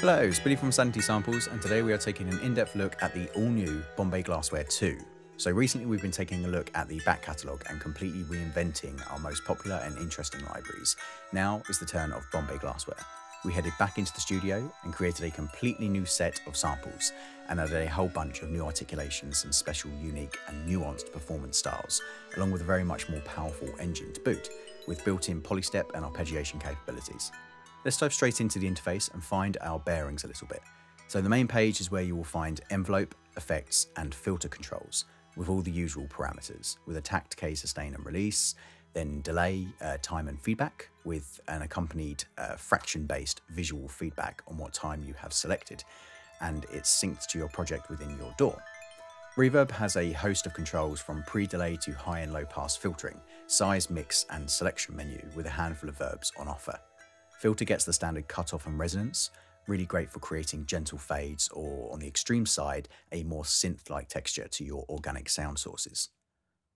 Hello, it's Billy from Sanity Samples, and today we are taking an in-depth look at the all-new Bombay Glassware 2. So recently we've been taking a look at the back catalogue and completely reinventing our most popular and interesting libraries. Now is the turn of Bombay Glassware. We headed back into the studio and created a completely new set of samples and added a whole bunch of new articulations and special, unique and nuanced performance styles, along with a very much more powerful engine to boot, with built-in Polystep and arpeggiation capabilities. Let's dive straight into the interface and find our bearings a little bit. So the main page is where you will find envelope, effects and filter controls with all the usual parameters, with a tact, K, sustain and release, then delay, time and feedback with an accompanied fraction-based visual feedback on what time you have selected, and it's synced to your project within your DAW. Reverb has a host of controls from pre-delay to high and low pass filtering, size, mix and selection menu with a handful of verbs on offer. Filter gets the standard cutoff and resonance, really great for creating gentle fades or, on the extreme side, a more synth-like texture to your organic sound sources.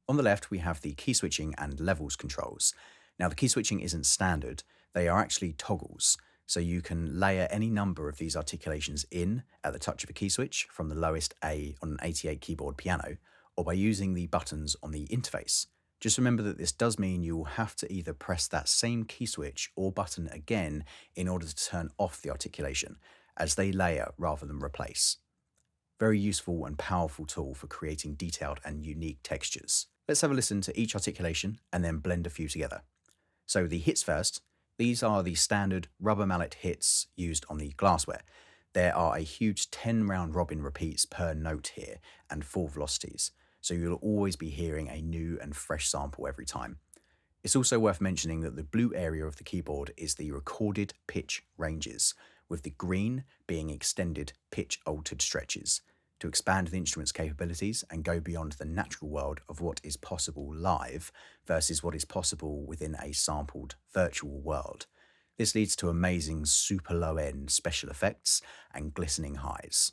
On the left, we have the key switching and levels controls. Now, the key switching isn't standard, they are actually toggles, so you can layer any number of these articulations in at the touch of a key switch from the lowest A on an 88 keyboard piano, or by using the buttons on the interface. Just remember that this does mean you will have to either press that same key switch or button again in order to turn off the articulation, as they layer rather than replace. Very useful and powerful tool for creating detailed and unique textures. Let's have a listen to each articulation and then blend a few together. So the hits first. These are the standard rubber mallet hits used on the Glassware. There are a huge 10 round robin repeats per note here and 4 velocities, so you'll always be hearing a new and fresh sample every time. It's also worth mentioning that the blue area of the keyboard is the recorded pitch ranges, with the green being extended pitch altered stretches, to expand the instrument's capabilities and go beyond the natural world of what is possible live versus what is possible within a sampled virtual world. This leads to amazing super low end special effects and glistening highs.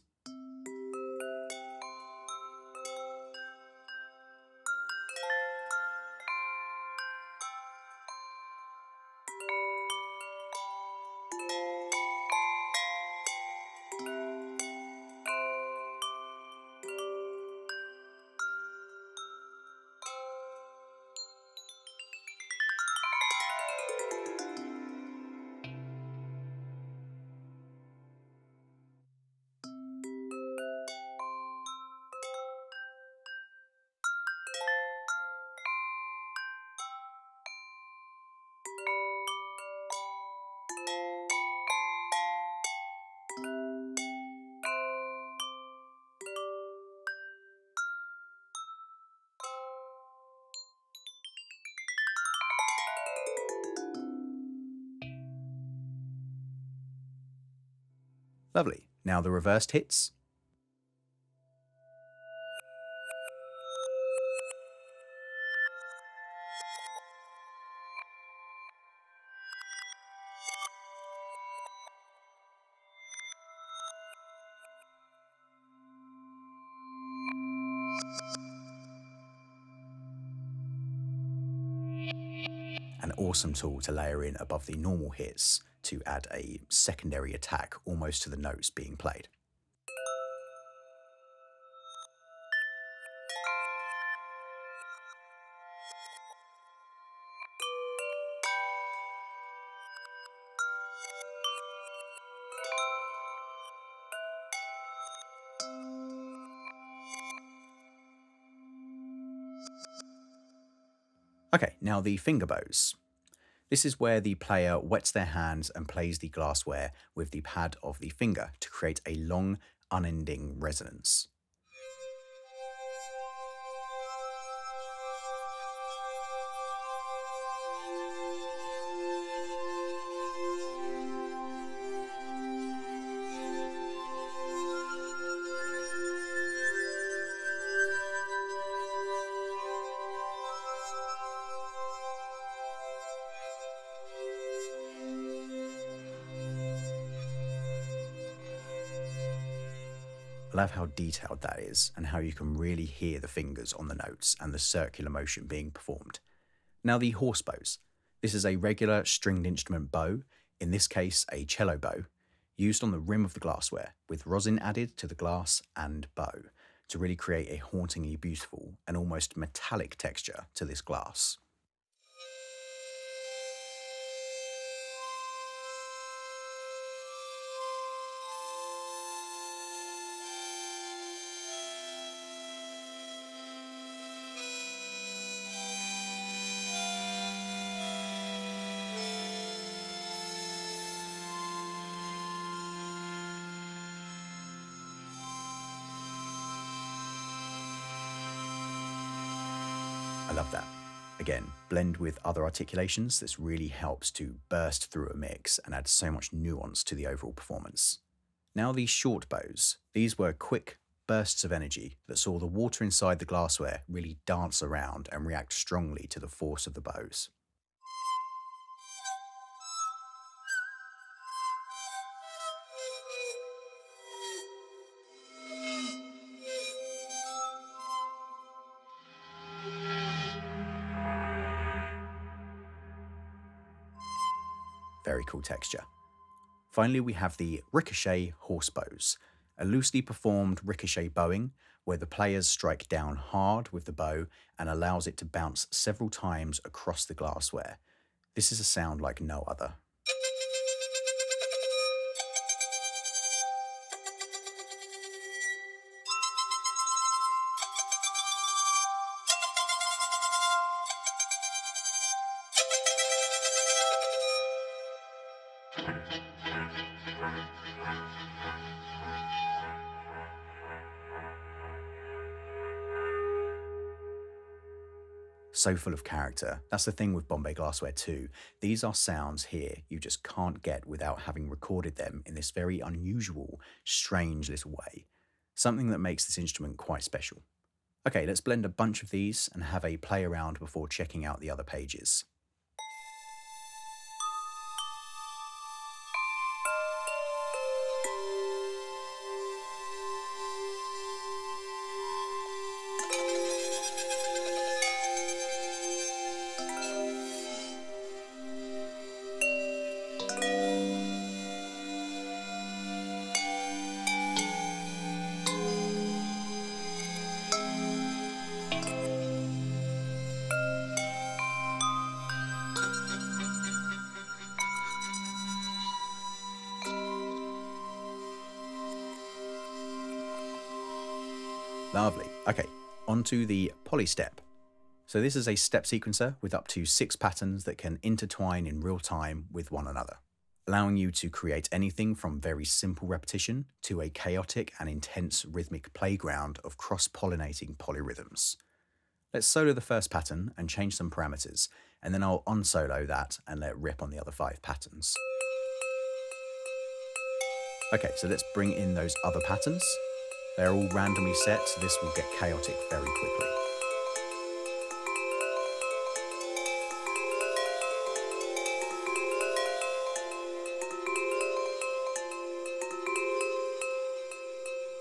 Lovely. Now the reversed hits. An awesome tool to layer in above the normal hits to add a secondary attack almost to the notes being played. Okay, now the finger bows. This is where the player wets their hands and plays the glassware with the pad of the finger to create a long, unending resonance. I love how detailed that is and how you can really hear the fingers on the notes and the circular motion being performed. Now the horse bows. This is a regular stringed instrument bow, in this case a cello bow, used on the rim of the glassware, with rosin added to the glass and bow to really create a hauntingly beautiful and almost metallic texture to this glass. I love that. Again, blend with other articulations. This really helps to burst through a mix and add so much nuance to the overall performance. Now these short bows. These were quick bursts of energy that saw the water inside the glassware really dance around and react strongly to the force of the bows. Very cool texture. Finally, we have the ricochet horse bows, a loosely performed ricochet bowing where the players strike down hard with the bow and allows it to bounce several times across the glassware. This is a sound like no other. So full of character. That's the thing with Bombay Glassware too. These are sounds here you just can't get without having recorded them in this very unusual, strange little way. Something that makes this instrument quite special. Okay, let's blend a bunch of these and have a play around before checking out the other pages. Lovely. Okay, onto the Polystep. So this is a step sequencer with up to 6 patterns that can intertwine in real time with one another, allowing you to create anything from very simple repetition to a chaotic and intense rhythmic playground of cross-pollinating polyrhythms. Let's solo the first pattern and change some parameters, and then I'll unsolo that and let it rip on the other 5 patterns. Okay, so let's bring in those other patterns. They're all randomly set, so this will get chaotic very quickly.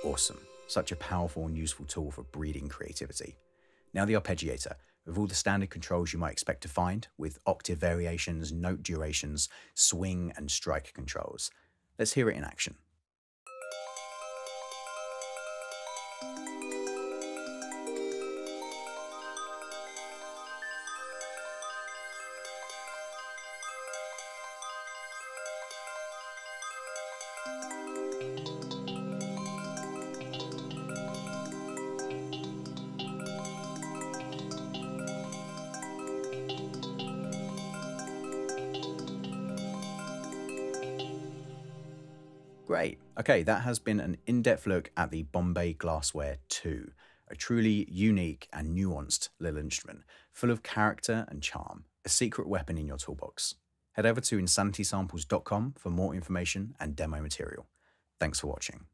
Awesome. Such a powerful and useful tool for breeding creativity. Now the arpeggiator, with all the standard controls you might expect to find, with octave variations, note durations, swing and strike controls. Let's hear it in action. Great. Okay, that has been an in-depth look at the Bombay Glassware 2, a truly unique and nuanced little instrument, full of character and charm, a secret weapon in your toolbox. Head over to insanitysamples.com for more information and demo material. Thanks for watching.